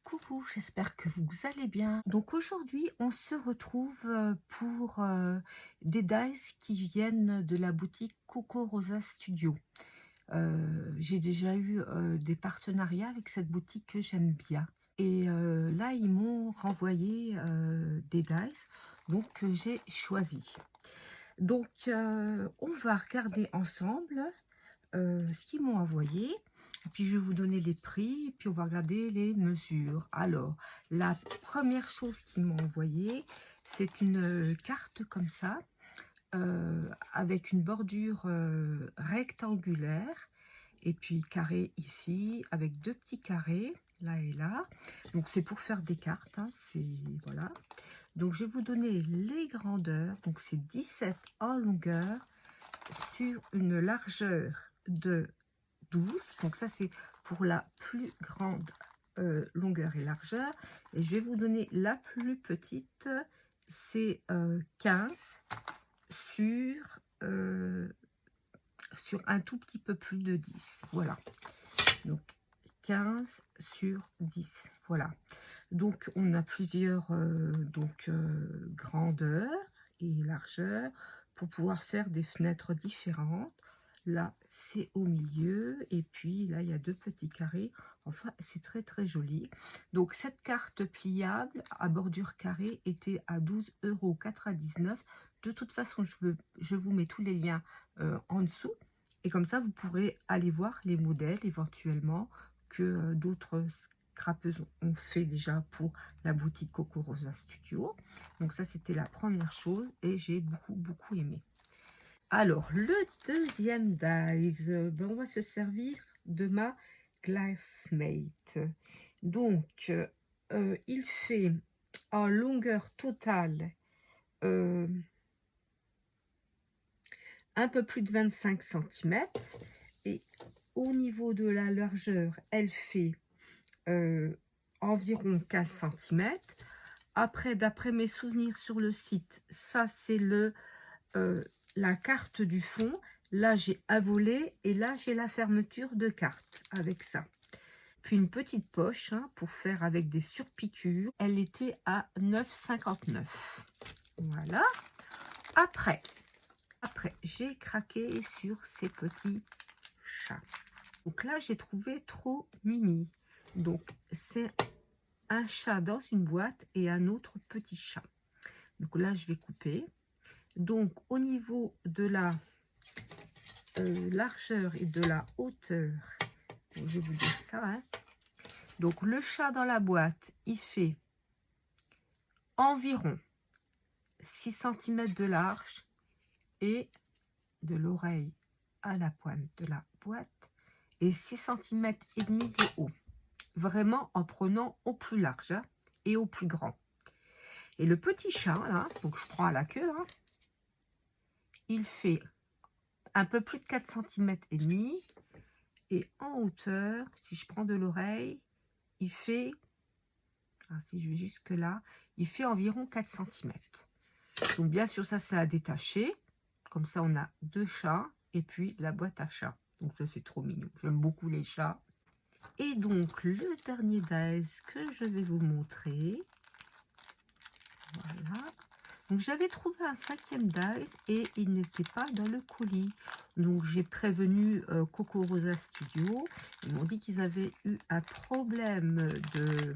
Coucou, j'espère que vous allez bien. Donc aujourd'hui, on se retrouve pour des dies qui viennent de la boutique Coco Rosa Studio. J'ai déjà eu des partenariats avec cette boutique que j'aime bien. Et là, ils m'ont renvoyé des dies donc que j'ai choisi. Donc, on va regarder ensemble ce qu'ils m'ont envoyé. Et puis, je vais vous donner les prix. Et puis, on va regarder les mesures. Alors, la première chose qu'ils m'ont envoyé, c'est une carte comme ça, avec une bordure rectangulaire. Et puis, carré ici, avec deux petits carrés, là et là. Donc, c'est pour faire des cartes. Hein, voilà. Donc, je vais vous donner les grandeurs. Donc, c'est 17 en longueur sur une largeur de 12. Donc ça, c'est pour la plus grande longueur et largeur. Et je vais vous donner la plus petite. C'est 15 sur un tout petit peu plus de 10. Voilà. Donc 15 sur 10. Voilà. Donc on a plusieurs grandeurs et largeurs pour pouvoir faire des fenêtres différentes. Là, c'est au milieu. Et puis, là, il y a deux petits carrés. Enfin, c'est très, très joli. Donc, cette carte pliable à bordure carrée était à 12,99 €. De toute façon, je vous mets tous les liens en dessous. Et comme ça, vous pourrez aller voir les modèles éventuellement que d'autres scrapeuses ont fait déjà pour la boutique Coco Rosa Studio. Donc, ça, c'était la première chose. Et j'ai beaucoup, beaucoup aimé. Alors, le deuxième dies, on va se servir de ma Glassmate. Donc, il fait en longueur totale un peu plus de 25 cm. Et au niveau de la largeur, elle fait environ 15 cm. Après, d'après mes souvenirs sur le site, ça c'est la carte du fond. Là, j'ai un volet et là, j'ai la fermeture de carte avec ça. Puis une petite poche pour faire avec des surpiqûres. Elle était à 9,59 €. Voilà. Après, j'ai craqué sur ces petits chats. Donc là, j'ai trouvé trop mimi. Donc, c'est un chat dans une boîte et un autre petit chat. Donc là, je vais couper. Donc, au niveau de la largeur et de la hauteur, je vais vous dire ça. Hein. Donc, le chat dans la boîte, il fait environ 6 cm de large et de l'oreille à la pointe de la boîte et 6 cm et demi de haut. Vraiment en prenant au plus large et au plus grand. Et le petit chat, là, donc je prends à la queue, il fait un peu plus de 4 cm et demi. Et en hauteur, si je prends de l'oreille, il fait, si je vais jusque là, il fait environ 4 cm. Donc bien sûr, ça c'est à détacher. Comme ça, on a deux chats et puis la boîte à chat. Donc ça, c'est trop mignon. J'aime beaucoup les chats. Et donc, le dernier dies que je vais vous montrer. Voilà. Donc, j'avais trouvé un 5e dies et il n'était pas dans le colis. Donc, j'ai prévenu Coco Rosa Studio. Ils m'ont dit qu'ils avaient eu un problème de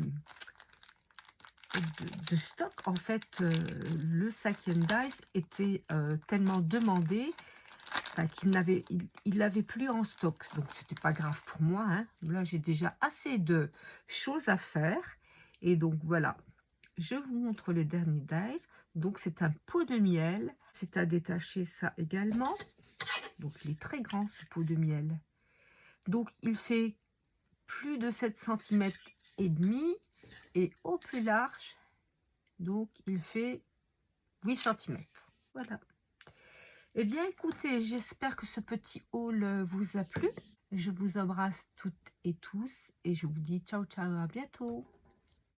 stock. En fait, le 5e dies était tellement demandé qu'il l'avait plus en stock. Donc, c'était pas grave pour moi. Hein. Là, j'ai déjà assez de choses à faire. Et donc, voilà. Je vous montre le dernier dies. Donc, c'est un pot de miel. C'est à détacher ça également. Donc, il est très grand, ce pot de miel. Donc, il fait plus de 7 cm et demi. Et au plus large, donc, il fait 8 cm. Voilà. Eh bien, écoutez, j'espère que ce petit haul vous a plu. Je vous embrasse toutes et tous. Et je vous dis ciao, ciao, à bientôt.